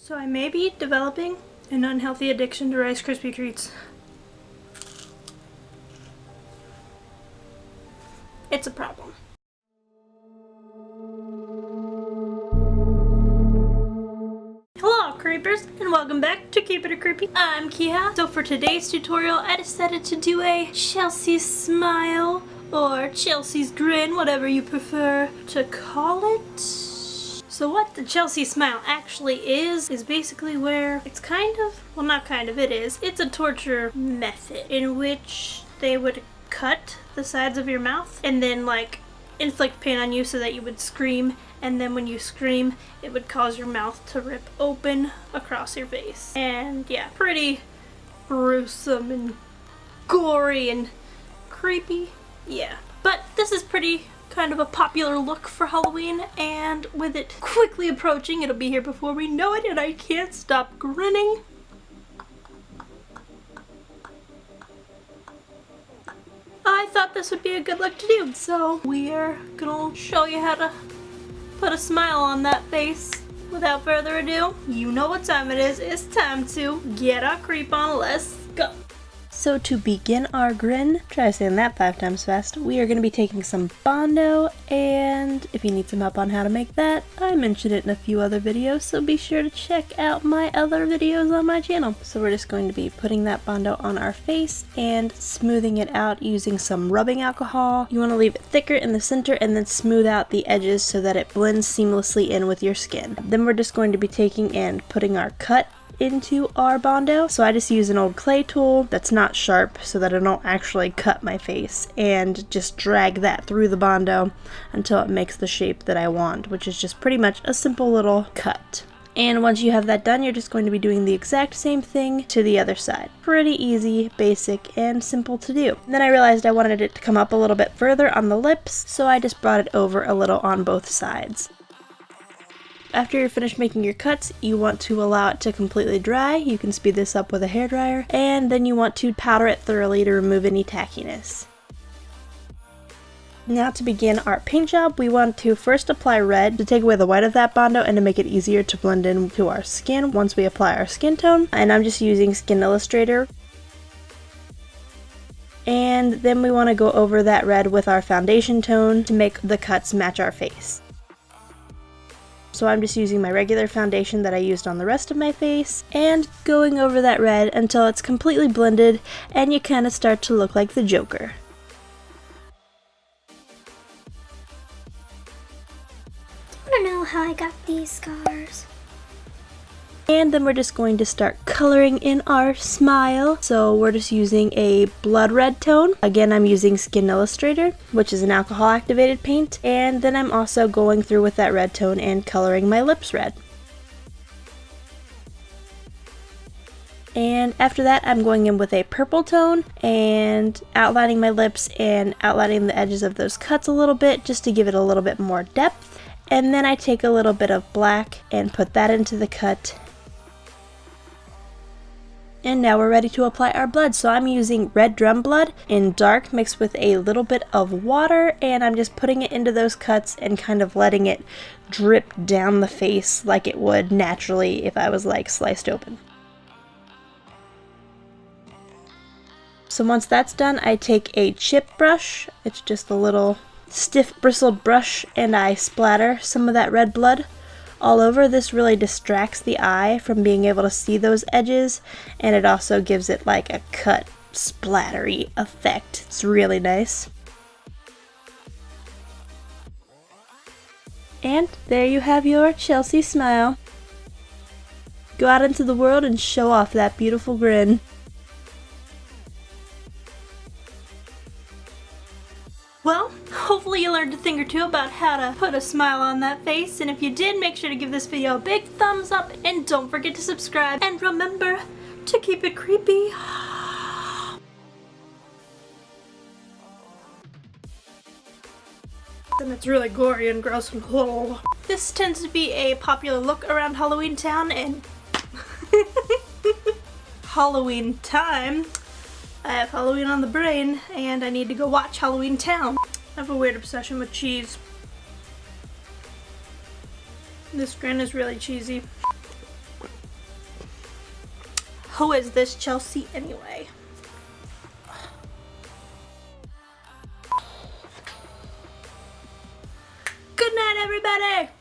So I may be developing an unhealthy addiction to Rice Krispie treats. It's a problem. Hello creepers, and welcome back to Keep It Creepy. I'm Keha. So for today's tutorial, I decided to do a Chelsea's smile or Chelsea's grin, whatever you prefer to call it. So what the Chelsea smile actually is basically where it's kind of, well not kind of, it is. It's a torture method in which they would cut the sides of your mouth and then like inflict pain on you so that you would scream, and then when you scream it would cause your mouth to rip open across your face. And yeah, pretty gruesome and gory and creepy. Yeah, but this is pretty kind of a popular look for Halloween, and with it quickly approaching, it'll be here before we know it, and I can't stop grinning. I thought this would be a good look to do, so we are gonna show you how to put a smile on that face. Without further ado, you know what time it is. It's time to get our creep on. Let's go. So to begin our grin, try saying that 5 times fast, we are going to be taking some Bondo, and if you need some help on how to make that, I mentioned it in a few other videos, so be sure to check out my other videos on my channel. So we're just going to be putting that Bondo on our face and smoothing it out using some rubbing alcohol. You want to leave it thicker in the center and then smooth out the edges so that it blends seamlessly in with your skin. Then we're just going to be taking and putting our cut into our Bondo. So I just use an old clay tool that's not sharp so that I don't actually cut my face, and just drag that through the Bondo until it makes the shape that I want, which is just pretty much a simple little cut. And once you have that done, you're just going to be doing the exact same thing to the other side. Pretty easy, basic, and simple to do. And then I realized I wanted it to come up a little bit further on the lips, so I just brought it over a little on both sides. After you're finished making your cuts, you want to allow it to completely dry. You can speed this up with a hairdryer, and then you want to powder it thoroughly to remove any tackiness. Now to begin our paint job, we want to first apply red to take away the white of that Bondo and to make it easier to blend into our skin once we apply our skin tone. And I'm just using Skin Illustrator. And then we want to go over that red with our foundation tone to make the cuts match our face. So I'm just using my regular foundation that I used on the rest of my face and going over that red until it's completely blended and you kind of start to look like the Joker. I don't know how I got these scars. And then we're just going to start coloring in our smile. So we're just using a blood red tone. Again, I'm using Skin Illustrator, which is an alcohol activated paint. And then I'm also going through with that red tone and coloring my lips red. And after that, I'm going in with a purple tone and outlining my lips and outlining the edges of those cuts a little bit just to give it a little bit more depth. And then I take a little bit of black and put that into the cut. And now we're ready to apply our blood. So I'm using RedDrum blood in dark mixed with a little bit of water, and I'm just putting it into those cuts and kind of letting it drip down the face like it would naturally if I was like sliced open. So once that's done, I take a chip brush. It's just a little stiff bristled brush, and I splatter some of that red blood all over. This really distracts the eye from being able to see those edges, and it also gives it like a cut splattery effect. It's really nice. And there you have your Chelsea smile. Go out into the world and show off that beautiful grin. Well, hopefully you learned a thing or two about how to put a smile on that face, and if you did, make sure to give this video a big thumbs up and don't forget to subscribe, and remember to keep it creepy. And it's really gory and gross and whole. This tends to be a popular look around Halloween Town and Halloween time. I have Halloween on the brain, and I need to go watch Halloween Town. I have a weird obsession with cheese. This grin is really cheesy. Who is this Chelsea anyway? Good night, everybody!